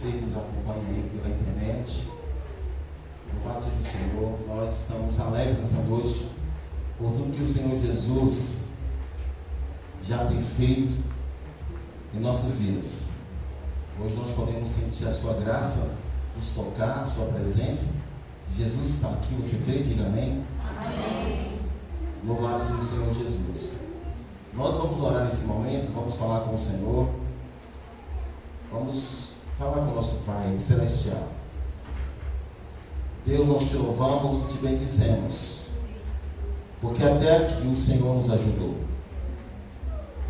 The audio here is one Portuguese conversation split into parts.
você que nos acompanha aí pela internet. Louvado seja o Senhor. Nós estamos alegres nessa noite por tudo que o Senhor Jesus já tem feito em nossas vidas. Hoje nós podemos sentir a sua graça nos tocar, a sua presença. Jesus está aqui, você crê? Diga amém. Amém. Louvado seja o Senhor Jesus. Nós vamos orar nesse momento, vamos falar com o Senhor, vamos falar com o nosso Pai Celestial. Deus, nós te louvamos e te bendizemos, porque até aqui o Senhor nos ajudou.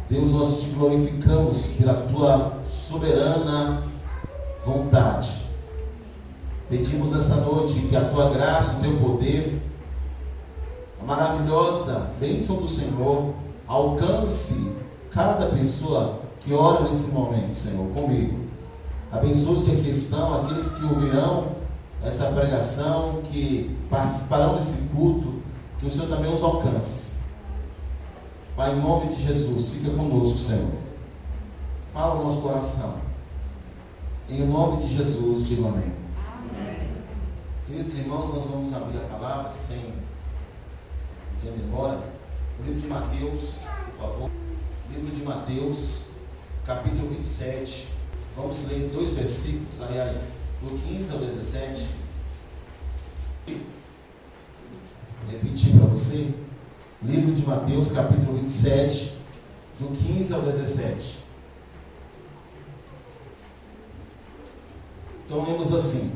Deus, nós te glorificamos pela tua soberana vontade. Pedimos esta noite que a tua graça, o teu poder, a maravilhosa bênção do Senhor alcance cada pessoa que ora nesse momento, Senhor, comigo. Abençoe os que aqui estão, aqueles que ouvirão essa pregação, que participarão desse culto, que o Senhor também os alcance. Pai, em nome de Jesus, fica conosco, Senhor. Fala no nosso coração. Em nome de Jesus, digo amém. Amém. Queridos irmãos, nós vamos abrir a palavra sem demora. O livro de Mateus, por favor. Livro de Mateus, capítulo 27. Vamos ler 2 versículos, aliás, do 15 ao 17. Vou repetir para você. Livro de Mateus, capítulo 27, do 15 ao 17. Então lemos assim: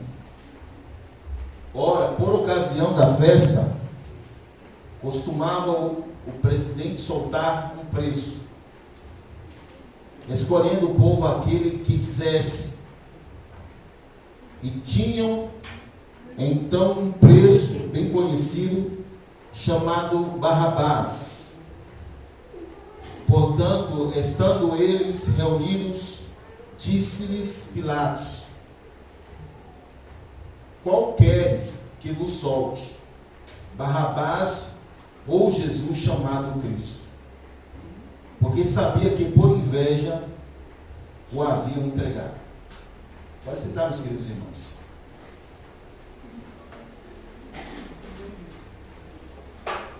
Ora, por ocasião da festa, costumava o presidente soltar um preso, escolhendo o povo aquele que quisesse. E tinham então um preso bem conhecido, chamado Barrabás. Portanto, estando eles reunidos, disse-lhes Pilatos: Qual queres que vos solte, Barrabás ou Jesus chamado Cristo? Porque sabia que por inveja o haviam entregado. Pode citar, meus queridos irmãos.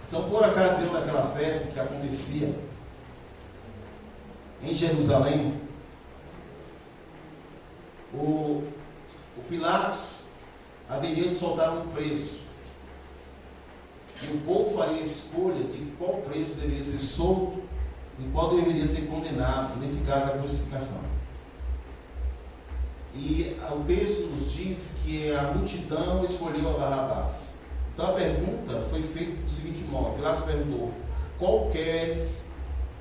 Então, por ocasião daquela festa que acontecia em Jerusalém, o Pilatos haveria de soltar um preso. E o povo faria a escolha de qual preso deveria ser solto e qual deveria ser condenado, nesse caso a crucificação. E o texto nos diz que a multidão escolheu a Barrabás. Então a pergunta foi feita do seguinte modo: Pilatos perguntou: Qual queres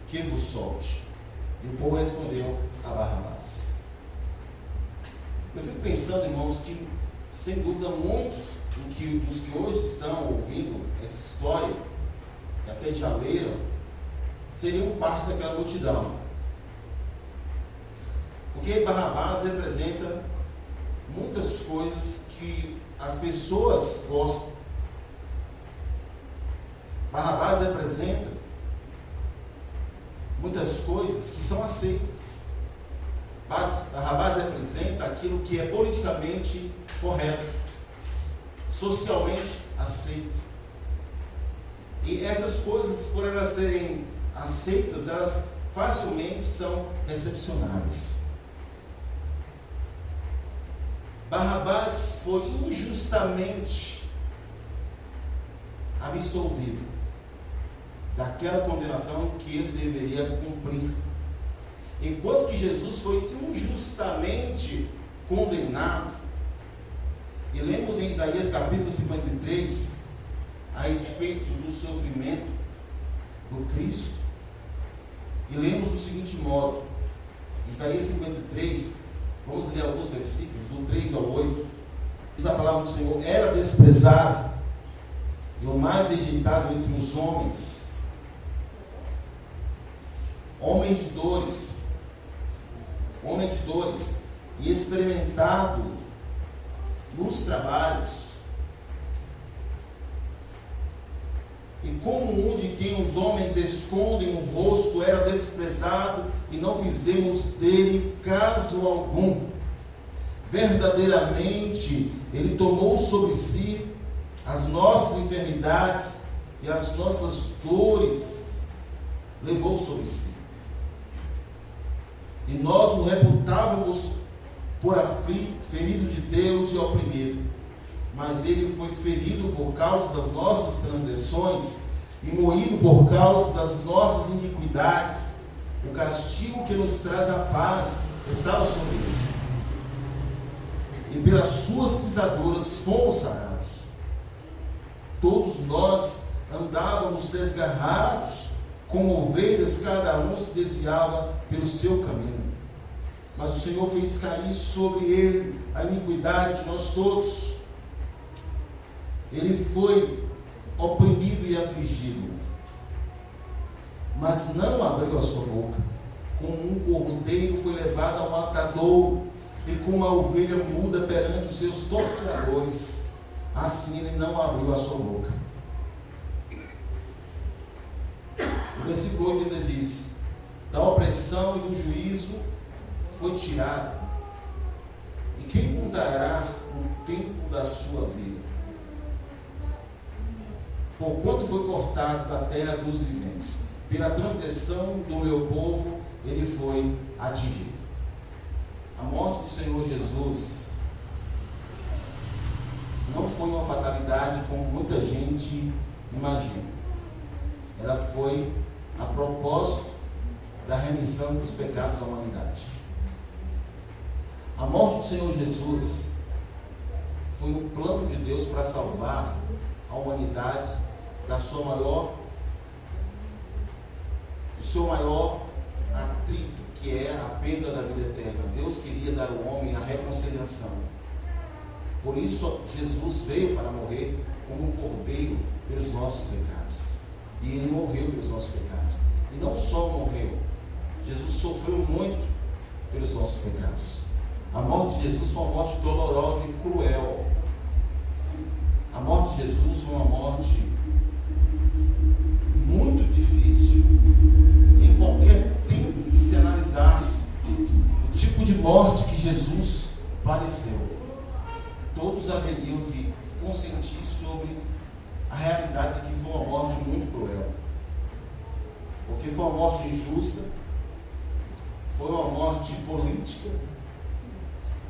que vos solte? E o povo respondeu: a Barrabás. Eu fico pensando, irmãos, que sem dúvida muitos dos que hoje estão ouvindo essa história, que até já leram, seriam parte daquela multidão. Porque Barrabás representa muitas coisas que as pessoas gostam. Barrabás representa muitas coisas que são aceitas. Barrabás representa aquilo que é politicamente correto, socialmente aceito. E essas coisas, por elas serem aceitas, elas facilmente são recepcionadas. Barrabás foi injustamente absolvido daquela condenação que ele deveria cumprir, enquanto que Jesus foi injustamente condenado. E lemos em Isaías capítulo 53 a respeito do sofrimento do Cristo, e lemos do seguinte modo, Isaías 53, vamos ler alguns versículos, do 3 ao 8, diz a palavra do Senhor: Era desprezado e o mais rejeitado entre os homens, homem de dores, e experimentado nos trabalhos, e como um de quem os homens escondem o rosto, era desprezado, e não fizemos dele caso algum. verdadeiramente Ele tomou sobre si as nossas enfermidades e as nossas dores, levou sobre si. E nós o reputávamos por aflito, ferido de Deus e oprimido. Mas Ele foi ferido por causa das nossas transgressões e moído por causa das nossas iniquidades. O castigo que nos traz a paz estava sobre Ele. E pelas suas pisaduras fomos sarados. Todos nós andávamos desgarrados, como ovelhas, cada um se desviava pelo seu caminho. Mas o Senhor fez cair sobre Ele a iniquidade de nós todos. Ele foi oprimido e afligido, mas não abriu a sua boca. Como um cordeiro foi levado ao matadouro, e como uma ovelha muda perante os seus tosqueadores, assim Ele não abriu a sua boca. O versículo 8 ainda diz: da opressão e do juízo foi tirado, e quem contará o tempo da sua vida? Porquanto foi cortado da terra dos viventes, pela transgressão do meu povo ele foi atingido. A morte do Senhor Jesus não foi uma fatalidade como muita gente imagina. Ela foi a propósito da remissão dos pecados da humanidade. A morte do Senhor Jesus foi um plano de Deus para salvar a humanidade do seu maior atrito, que é a perda da vida eterna. Deus queria dar ao homem a reconciliação. Por isso Jesus veio para morrer como um cordeiro pelos nossos pecados. E Ele morreu pelos nossos pecados. E não só morreu, Jesus sofreu muito pelos nossos pecados. A morte de Jesus foi uma morte dolorosa e cruel. A morte de Jesus foi uma morte muito difícil. Em qualquer tempo que se analisasse o tipo de morte que Jesus padeceu, todos haveriam de consentir sobre a realidade de que foi uma morte muito cruel. Porque foi uma morte injusta, foi uma morte política,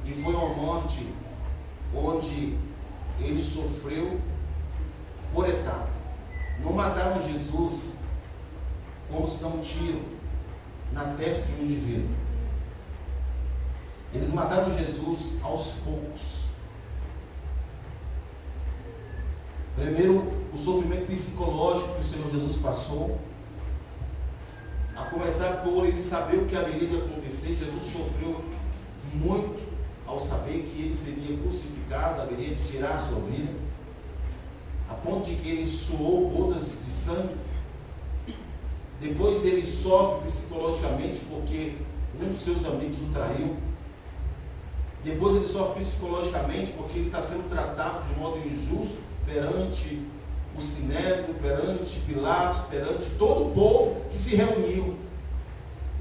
e foi uma morte onde Ele sofreu por etapa. Não mataram Jesus como se dá um tiro na testa de um indivíduo. Eles mataram Jesus aos poucos. Primeiro, o sofrimento psicológico que o Senhor Jesus passou, a começar por Ele saber o que haveria de acontecer. Jesus sofreu muito ao saber que Ele seria crucificado, haveria de tirar a sua vida, a ponto de que Ele suou gotas de sangue. Depois Ele sofre psicologicamente porque um dos seus amigos o traiu. Depois Ele sofre psicologicamente porque Ele está sendo tratado de modo injusto perante o Sinédrio, perante Pilatos, perante todo o povo que se reuniu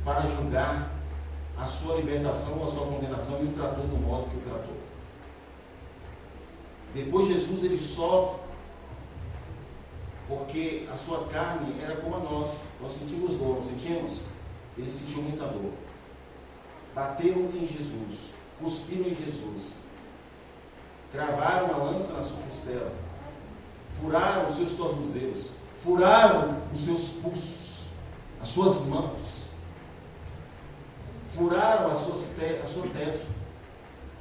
para julgar a sua libertação ou a sua condenação, e o tratou do modo que o tratou. Depois Jesus ele sofre porque a sua carne era como a nós. Nós sentimos dor, não sentimos? Ele sentiu muita dor. Bateram em Jesus, cuspiram em Jesus, cravaram a lança na sua costela, furaram os seus tornozelos, furaram os seus pulsos, as suas mãos, furaram a sua testa.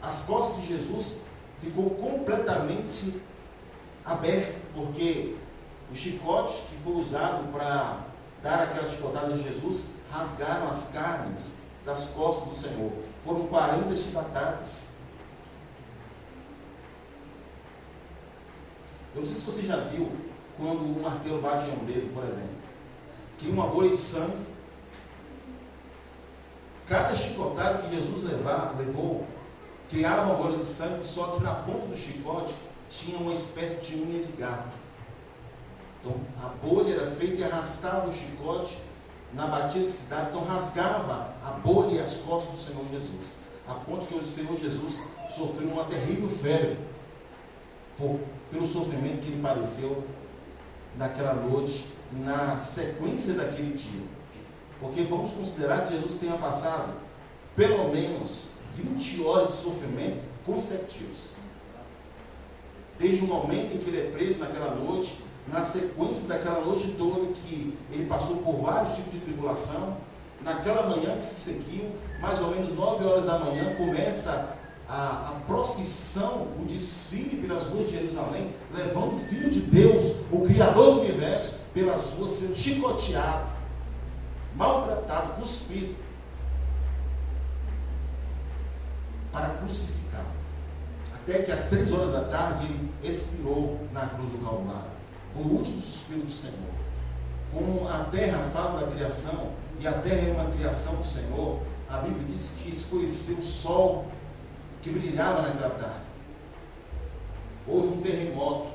As costas de Jesus ficou completamente aberta, porque o chicote que foi usado para dar aquela chicotada de Jesus rasgaram as carnes das costas do Senhor. Foram 40 chibatadas. Eu não sei se você já viu quando um martelo bate em um dedo, por exemplo, que uma bolha de sangue. Cada chicotada que Jesus levou criava uma bolha de sangue, só que na ponta do chicote tinha uma espécie de unha de gato. Então a bolha era feita e arrastava o chicote na batida que se dava, então rasgava a bolha e as costas do Senhor Jesus. a ponto que o Senhor Jesus sofreu uma terrível febre pelo sofrimento que ele padeceu naquela noite, na sequência daquele dia. Porque vamos considerar que Jesus tenha passado pelo menos 20 horas de sofrimento consecutivos. Desde o momento em que ele é preso naquela noite, na sequência daquela noite toda que ele passou por vários tipos de tribulação, naquela manhã que se seguiu, mais ou menos 9 horas da manhã, começa a procissão, o desfile pelas ruas de Jerusalém, levando o Filho de Deus, o Criador do Universo, pelas ruas, sendo chicoteado, maltratado, cuspido, para crucificá-lo. Até que às 3 horas da tarde ele expirou na cruz do Calvário. Foi o último suspiro do Senhor. Como a terra fala da criação, e a terra é uma criação do Senhor, a Bíblia diz que escureceu o sol que brilhava naquela tarde. Houve um terremoto.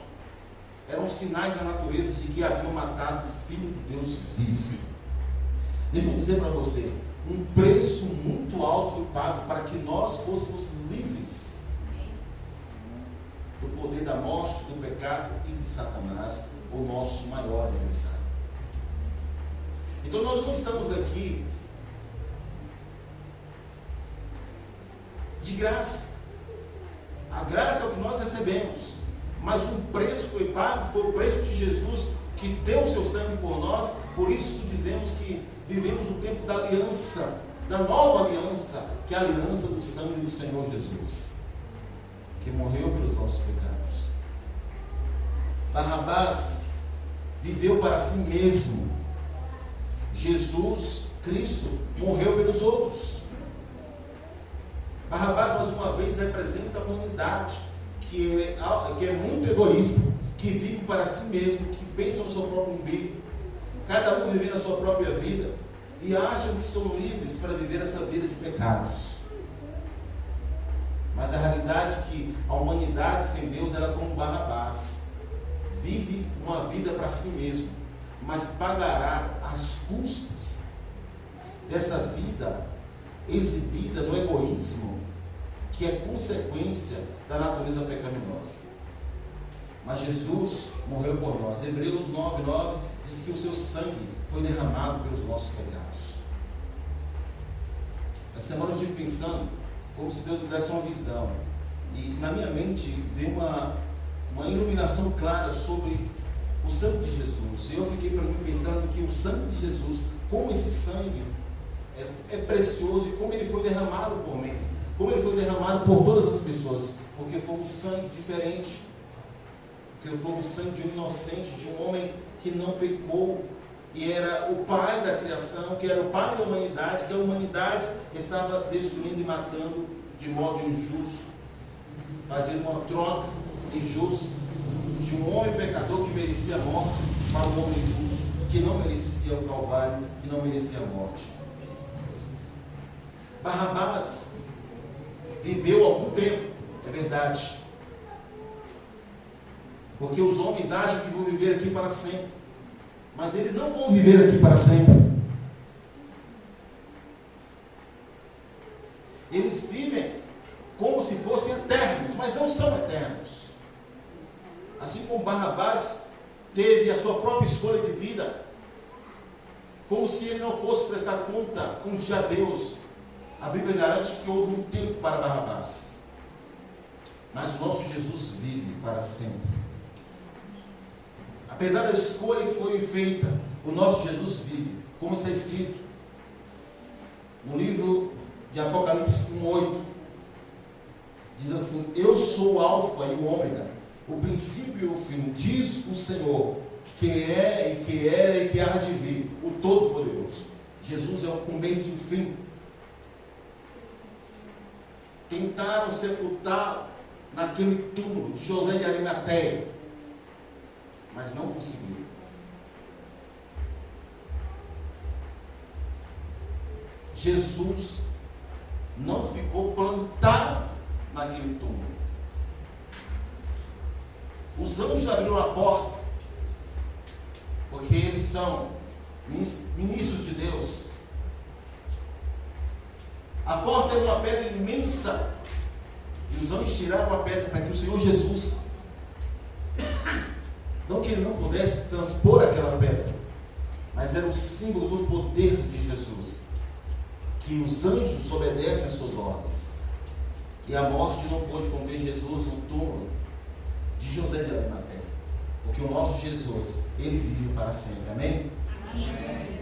Eram sinais da natureza de que haviam matado o Filho de Deus vivo. Deixa eu dizer para você, um preço muito alto foi pago para que nós fôssemos livres do poder da morte, do pecado e de Satanás, o nosso maior adversário. Então nós não estamos aqui de graça. A graça é o que nós recebemos, mas um preço foi pago, foi o preço de Jesus que deu o seu sangue por nós. Por isso dizemos que vivemos no tempo da aliança, da nova aliança, que é a aliança do sangue do Senhor Jesus, que morreu pelos nossos pecados. Barrabás viveu para si mesmo. Jesus Cristo morreu pelos outros. Barrabás, mais uma vez, representa a humanidade que é muito egoísta, que vive para si mesmo, que pensa no seu próprio umbigo, cada um vivendo a sua própria vida, e acham que são livres para viver essa vida de pecados. Mas a realidade é que a humanidade sem Deus era como Barrabás, vive uma vida para si mesmo, mas pagará as custas dessa vida exibida no egoísmo, que é consequência da natureza pecaminosa. Mas Jesus morreu por nós. Hebreus 9:9 diz que o seu sangue foi derramado pelos nossos pecados. Essa semana eu estive pensando como se Deus me desse uma visão, e na minha mente veio uma iluminação clara sobre o sangue de Jesus. E eu fiquei para mim pensando que o sangue de Jesus, como esse sangue é precioso, e como ele foi derramado por mim, como ele foi derramado por todas as pessoas, porque foi um sangue diferente, porque foi um sangue de um inocente, de um homem que não pecou, e era o pai da criação, que era o pai da humanidade, que a humanidade estava destruindo e matando de modo injusto, fazendo uma troca injusta de um homem pecador que merecia a morte para um homem justo, que não merecia o Calvário, que não merecia a morte. Barrabás viveu algum tempo, é verdade, porque os homens acham que vão viver aqui para sempre, mas eles não vão viver aqui para sempre. Eles vivem como se fossem eternos, mas não são eternos. Assim como Barrabás teve a sua própria escolha de vida, como se ele não fosse prestar conta um dia a Deus, a Bíblia garante que houve um tempo para Barrabás, mas o nosso Jesus vive para sempre. Apesar da escolha que foi feita, o nosso Jesus vive, como está escrito no livro de Apocalipse 1:8, diz assim: eu sou o Alfa e o Ômega, o princípio e o fim, diz o Senhor, que é e que era e que há de vir, o Todo-Poderoso. Jesus é o começo e o fim. Tentaram sepultar naquele túmulo de José de Arimateia, mas não conseguiram. Jesus não ficou plantado naquele túmulo. Os anjos abriram a porta, porque eles são ministros de Deus. A porta era uma pedra imensa. E os anjos tiraram a pedra para que o Senhor Jesus, não que ele não pudesse transpor aquela pedra, mas era o símbolo do poder de Jesus, que os anjos obedecem às suas ordens. E a morte não pôde conter Jesus no túmulo de José de Arimateia, porque o nosso Jesus, ele vive para sempre. Amém? Amém.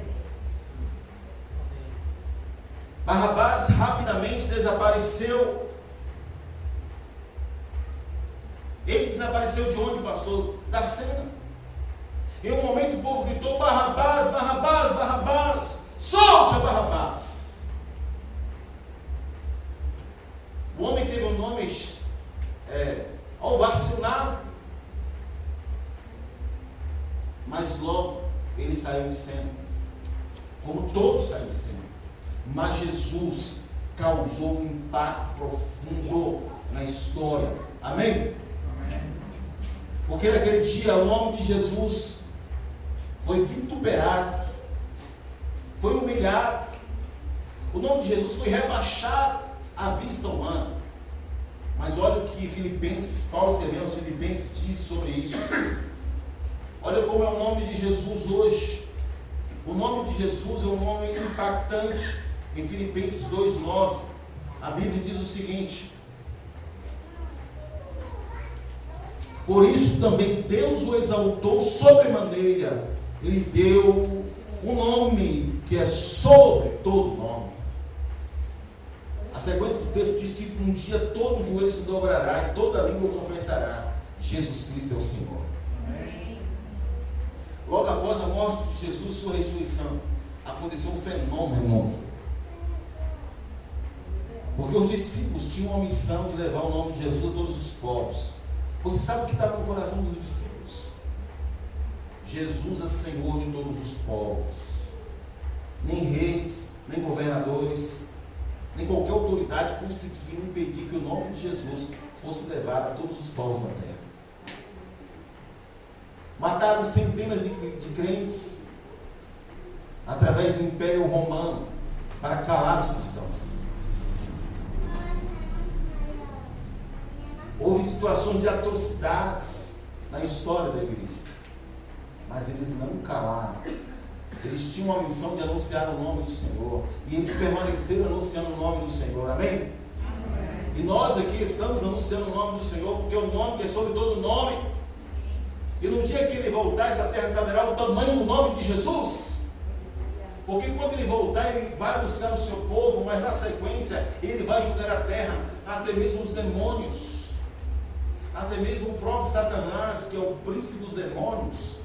Barrabás rapidamente desapareceu. Ele desapareceu de onde passou? Da cena. Em um momento o povo gritou: Barrabás, Barrabás, Barrabás, solte a Barrabás. O homem teve um nome ao vacilar, mas logo ele saiu de cena, como todos saíram de cena. Mas Jesus causou um impacto profundo na história. Amém? Porque naquele dia o nome de Jesus foi vituperado, foi humilhado, o nome de Jesus foi rebaixado à vista humana. Mas olha o que Paulo escrevendo aos Filipenses diz sobre isso. Olha como é o nome de Jesus hoje. O nome de Jesus é um nome impactante. Em Filipenses 2,9, a Bíblia diz o seguinte: por isso também Deus o exaltou sobremaneira, ele deu um nome que é sobre todo nome. A sequência do texto diz que um dia todo joelho se dobrará e toda língua confessará: Jesus Cristo é o Senhor. Amém. Logo após a morte de Jesus, sua ressurreição, aconteceu um fenômeno. Porque os discípulos tinham a missão de levar o nome de Jesus a todos os povos. Você sabe o que estava no coração dos discípulos? Jesus é Senhor de todos os povos. Nem reis, nem governadores, nem qualquer autoridade conseguiram impedir que o nome de Jesus fosse levado a todos os povos da terra. Mataram centenas de crentes através do Império Romano para calar os cristãos. Houve situações de atrocidades na história da igreja, mas eles não calaram. Eles tinham a missão de anunciar o nome do Senhor, e eles permaneceram anunciando o nome do Senhor. Amém? Amém. E nós aqui estamos anunciando o nome do Senhor, porque é o nome que é sobre todo nome. E no dia que ele voltar, essa terra estará o tamanho do nome de Jesus. Porque quando ele voltar, ele vai buscar o seu povo, mas na sequência ele vai julgar a terra, até mesmo os demônios. Até mesmo o próprio Satanás, que é o príncipe dos demônios,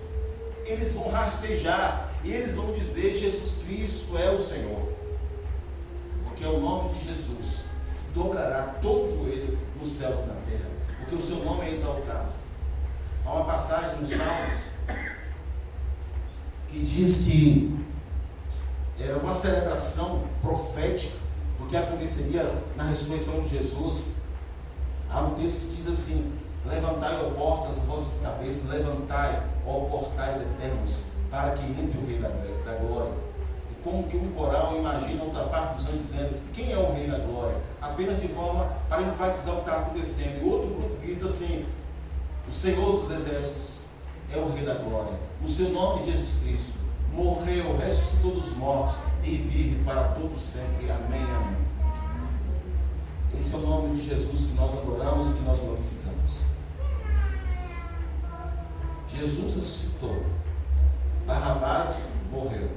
eles vão rastejar e eles vão dizer: Jesus Cristo é o Senhor. Porque o nome de Jesus se dobrará todo o joelho nos céus e na terra, porque o seu nome é exaltado. Há uma passagem nos Salmos que diz que era uma celebração profética do que aconteceria na ressurreição de Jesus. Há um texto que diz assim: levantai, ó portas, vossas cabeças, levantai, ó portais eternos, para que entre o Rei da Glória. E como que um coral imagina outra parte dos anjos dizendo: quem é o Rei da Glória? Apenas de forma para enfatizar o que está acontecendo. E outro grupo grita assim: o Senhor dos Exércitos é o Rei da Glória. O seu nome é Jesus Cristo. Morreu, ressuscitou dos mortos e vive para todo sempre. Amém, amém. Esse é o nome de Jesus que nós adoramos e que nós glorificamos. Jesus ressuscitou. Barrabás morreu.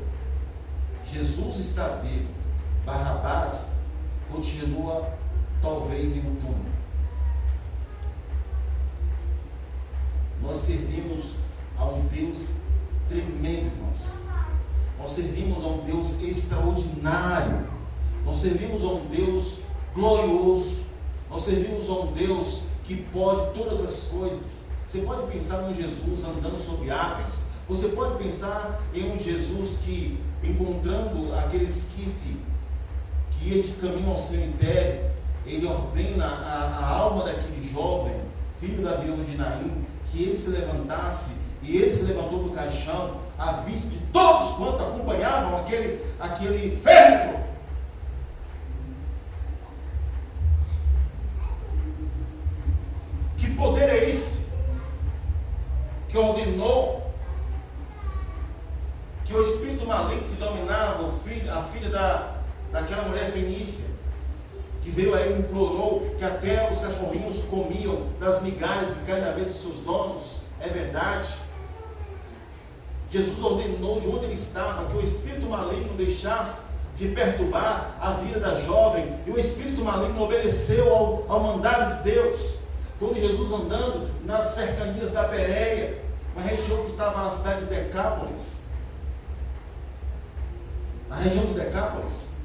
Jesus está vivo. Barrabás continua talvez em um túmulo. Nós servimos a um Deus tremendo, irmãos. Nós servimos a um Deus extraordinário. Nós servimos a um Deus glorioso. Nós servimos a um Deus que pode todas as coisas. Você pode pensar num Jesus andando sobre águas. Você pode pensar em um Jesus que, encontrando aquele esquife que ia de caminho ao cemitério, ele ordena a alma daquele jovem, filho da viúva de Naim, que ele se levantasse, e ele se levantou do caixão à vista de todos quanto acompanhavam aquele féretro. daquela mulher fenícia, que veio a ele e implorou que até os cachorrinhos comiam das migalhas que caem na mesa dos seus donos. É verdade. Jesus ordenou de onde ele estava que o espírito maligno deixasse de perturbar a vida da jovem, e o espírito maligno obedeceu ao mandado de Deus. Quando Jesus, andando nas cercanias da Pérea, uma região que estava na cidade de Decápolis, na região de Decápolis,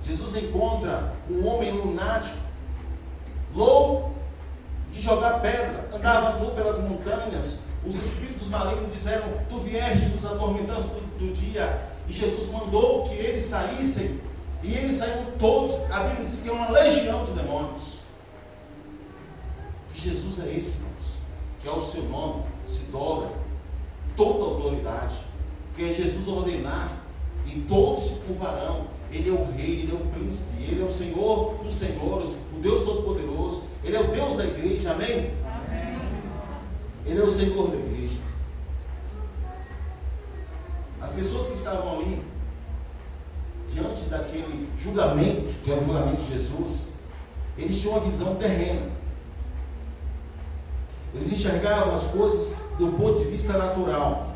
Jesus encontra um homem lunático, louco de jogar pedra, andava nu pelas montanhas. Os espíritos malignos disseram: tu vieste nos atormentando do dia. E Jesus mandou que eles saíssem, e eles saíram todos. A Bíblia diz que é uma legião de demônios. E Jesus é esse, irmãos, que é o seu nome, se dobra toda a autoridade, que é Jesus ordenar, e todos se curvarão. Ele é o rei, ele é o príncipe, ele é o Senhor dos senhores, o Deus Todo-Poderoso. Ele é o Deus da igreja, amém? Amém. Ele é o Senhor da igreja. As pessoas que estavam ali, diante daquele julgamento, que era o julgamento de Jesus, eles tinham uma visão terrena. Eles enxergavam as coisas do ponto de vista natural.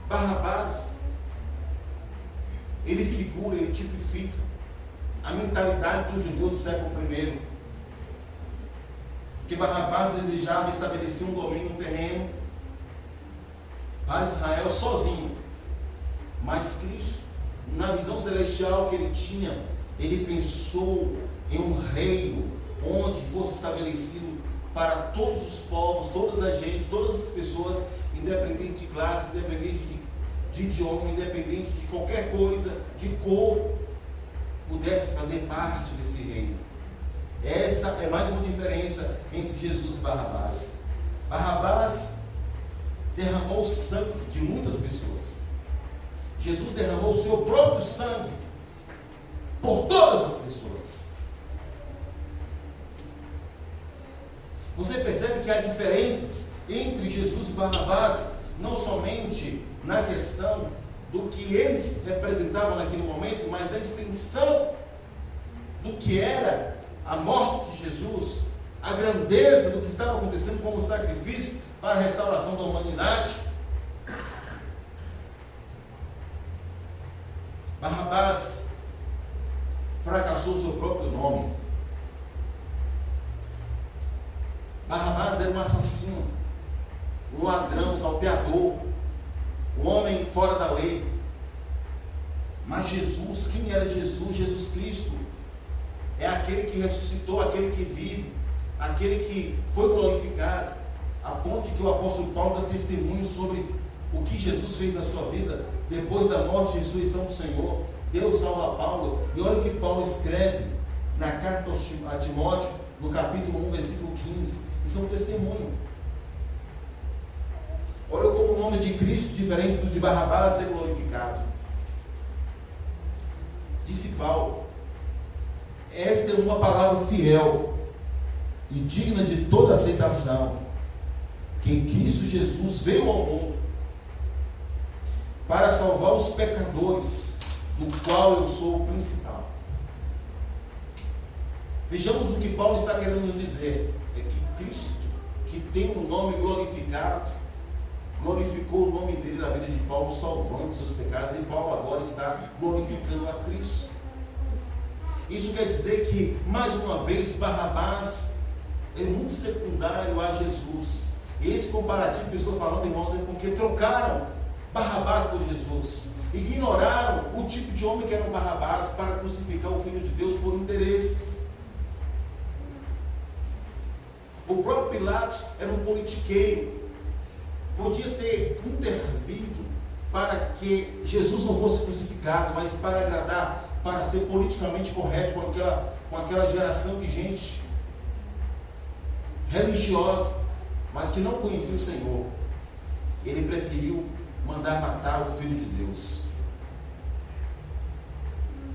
Barrabás, ele figura, ele tipifica a mentalidade do judeu do século I. Porque Barrabás desejava estabelecer um domínio terreno para Israel sozinho. Mas Cristo, na visão celestial que ele tinha, ele pensou em um reino onde fosse estabelecido para todos os povos, todas as gente, todas as pessoas, independente de classe, independente de idioma, independente de qualquer coisa, de cor, pudesse fazer parte desse reino. Essa é mais uma diferença entre Jesus e Barrabás. Barrabás derramou o sangue de muitas pessoas. Jesus derramou o seu próprio sangue por todas as pessoas. Você percebe que há diferenças entre Jesus e Barrabás, não somente na questão do que eles representavam naquele momento, mas da extensão do que era a morte de Jesus, a grandeza do que estava acontecendo como sacrifício para a restauração da humanidade. Barrabás fracassou seu próprio nome. Barrabás era um assassino, um ladrão, um salteador, um homem fora da lei. Mas Jesus, quem era Jesus? Jesus Cristo é aquele que ressuscitou, aquele que vive, aquele que foi glorificado, a ponto de que o apóstolo Paulo dá testemunho sobre o que Jesus fez na sua vida, depois da morte e ressurreição do Senhor. Deus salva Paulo, e olha o que Paulo escreve na carta a Timóteo, no capítulo 1, versículo 15, isso é um testemunho. Olha como o nome de Cristo, diferente do de Barrabás, é glorificado. Disse Paulo: esta é uma palavra fiel e digna de toda aceitação, que em Cristo Jesus veio ao mundo para salvar os pecadores, do qual eu sou o principal. Vejamos o que Paulo está querendo nos dizer. É que Cristo, que tem um nome glorificado, glorificou o nome dele na vida de Paulo, salvando seus pecados, e Paulo agora está glorificando a Cristo. Isso quer dizer que, mais uma vez, Barrabás é muito secundário a Jesus. E esse comparativo que eu estou falando, irmãos, é porque trocaram Barrabás por Jesus. Ignoraram o tipo de homem que era o Barrabás para crucificar o Filho de Deus por interesses. O próprio Pilatos era um politiqueiro. Podia ter intervido para que Jesus não fosse crucificado, mas para agradar, para ser politicamente correto com aquela geração de gente religiosa, mas que não conhecia o Senhor. Ele preferiu mandar matar o Filho de Deus.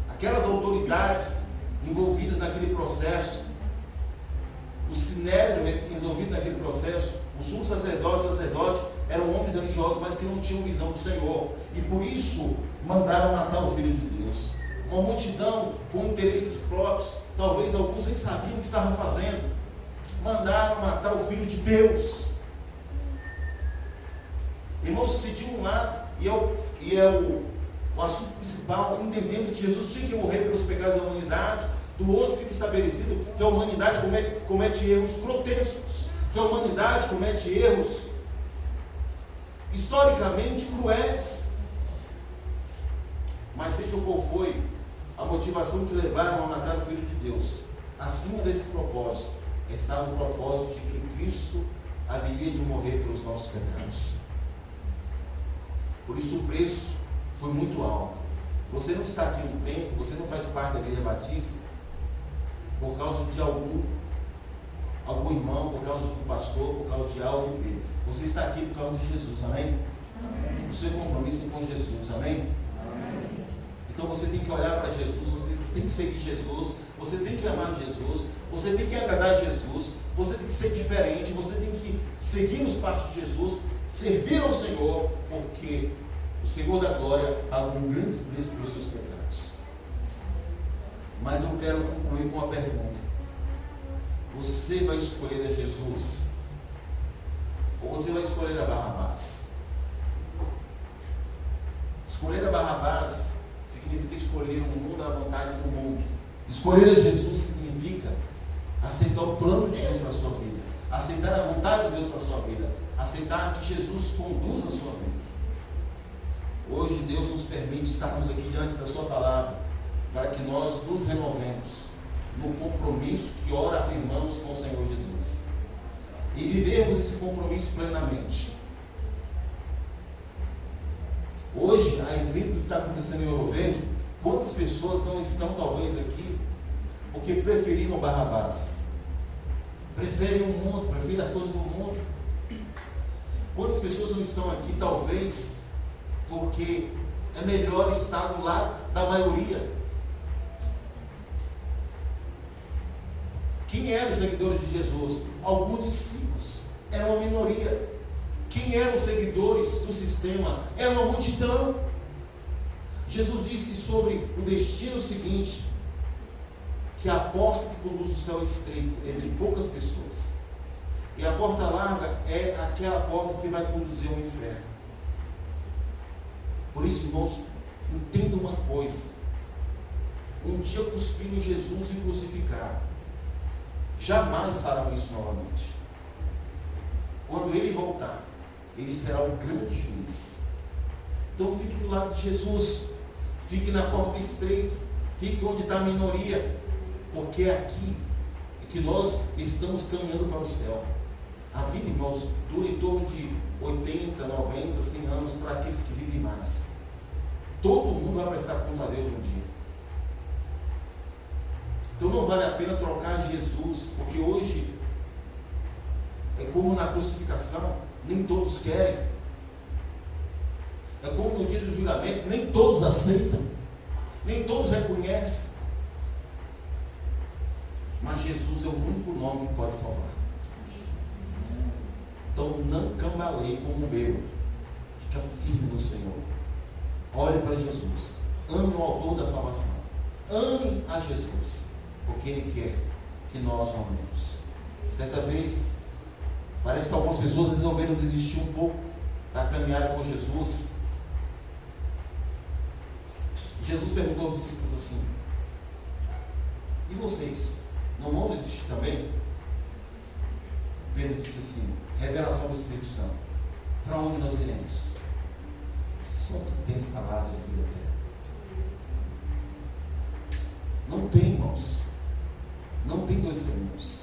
Aquelas autoridades envolvidas naquele processo, o sinédrio envolvido naquele processo, o sumo sacerdote, eram homens religiosos, mas que não tinham visão do Senhor, e por isso mandaram matar o Filho de Deus. uma multidão com interesses próprios, talvez alguns nem sabiam o que estavam fazendo, mandaram matar o Filho de Deus. Irmãos, se de um lado, e é o assunto principal, entendemos que Jesus tinha que morrer pelos pecados da humanidade, do outro fica estabelecido que a humanidade comete erros grotescos, que a humanidade comete erros historicamente cruéis. Mas seja qual foi a motivação que levaram a matar o Filho de Deus, acima desse propósito estava o propósito de que Cristo haveria de morrer pelos nossos pecados. Por isso o preço foi muito alto. Você não está aqui no templo, você não faz parte da Igreja Batista por causa de algum irmão, por causa do pastor, por causa de A ou de B. Você está aqui por causa de Jesus, amém? O seu compromisso é com Jesus, amém? Então você tem que olhar para Jesus, você tem que seguir Jesus, você tem que amar Jesus, você tem que agradar Jesus, você tem que ser diferente, você tem que seguir os passos de Jesus, servir ao Senhor, porque o Senhor da glória pagou um grande preço pelos seus pecados. Mas eu quero concluir com uma pergunta: você vai escolher a Jesus ou você vai escolher a Barrabás? Escolher a Barrabás significa escolher o mundo à vontade do mundo. Escolher a Jesus significa aceitar o plano de Deus para a sua vida, aceitar a vontade de Deus para a sua vida, aceitar que Jesus conduza a sua vida. Hoje Deus nos permite estarmos aqui diante da sua palavra, para que nós nos renovemos no compromisso que ora afirmamos com o Senhor Jesus, e vivemos esse compromisso plenamente. Hoje, a exemplo do que está acontecendo em Ouro Verde, quantas pessoas não estão talvez aqui porque preferiram Barrabás, preferem o mundo, preferem as coisas do mundo? Quantas pessoas não estão aqui talvez porque é melhor estar do lado da maioria? Quem eram os seguidores de Jesus? Alguns discípulos, era uma minoria. Quem eram os seguidores do sistema? Era uma multidão. Jesus disse sobre o destino seguinte, que a porta que conduz ao céu estreito é de poucas pessoas, e a porta larga é aquela porta que vai conduzir ao inferno. Por isso, irmãos, entenda uma coisa: um dia cuspiram Jesus e crucificaram, jamais farão isso novamente. Quando ele voltar, ele será o grande juiz. Então fique do lado de Jesus, fique na porta estreita, fique onde está a minoria, porque é aqui que nós estamos caminhando para o céu. A vida, irmãos, dura em torno de 80, 90, 100 anos para aqueles que vivem mais. Todo mundo vai prestar conta a Deus um dia. Então não vale a pena trocar Jesus, porque hoje é como na crucificação, nem todos querem. É como no dia do julgamento, nem todos aceitam, nem todos reconhecem. Mas Jesus é o único nome que pode salvar. Então não cambaleie como um bêbado, fica firme no Senhor. Olhe para Jesus, ame o autor da salvação, ame a Jesus, porque Ele quer que nós o amemos. Certa vez, parece que algumas pessoas resolveram desistir um pouco da caminhada com Jesus. Jesus perguntou aos discípulos assim: e vocês, não vão desistir também? Pedro disse assim: revelação do Espírito Santo. Para onde nós iremos? Só tu tens palavras de vida eterna. Não tem, irmãos, não tem dois caminhos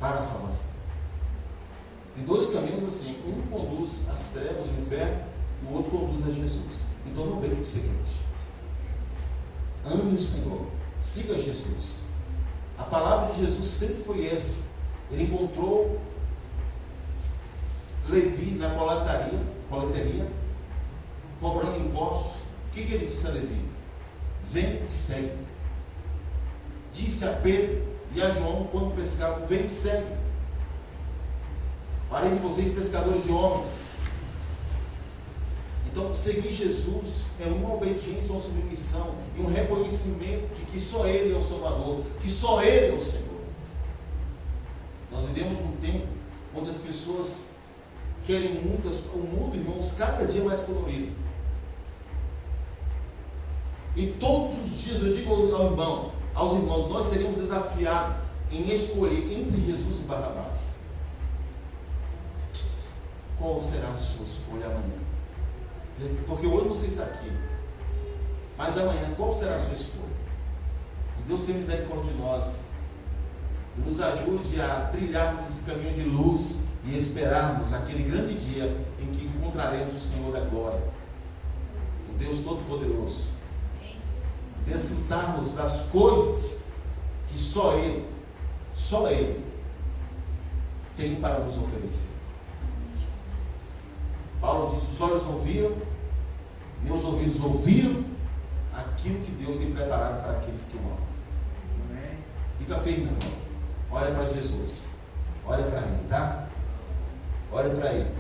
para a salvação. Tem dois caminhos assim: um conduz às trevas, ao inferno, e o outro conduz a Jesus. Então não brinque de ser crente. Ame o Senhor, siga Jesus. A palavra de Jesus sempre foi essa. Ele encontrou Levi na coleteria, cobrando impostos. O que ele disse a Levi? Vem e segue. Disse a Pedro e a João quando pescavam: vem e segue. Farei de vocês pescadores de homens. Então, seguir Jesus é uma obediência, uma submissão e um reconhecimento de que só Ele é o Salvador, que só Ele é o Senhor. Nós vivemos um tempo onde as pessoas querem muito, o mundo, irmãos, cada dia mais colorido. E todos os dias eu digo aos irmãos, nós seríamos desafiados em escolher entre Jesus e Barrabás. Qual será a sua escolha amanhã? Porque hoje você está aqui, mas amanhã qual será a sua escolha? Que Deus tenha misericórdia de nós, nos ajude a trilharmos esse caminho de luz e esperarmos aquele grande dia em que encontraremos o Senhor da glória, o Deus Todo-Poderoso. Desfrutarmos das coisas que só Ele tem para nos oferecer. Paulo diz: os olhos não viram, meus ouvidos ouviram aquilo que Deus tem preparado para aqueles que o amam. Fica firme, meu irmão. Olha para Jesus. Olha para Ele, tá? Olha para Ele.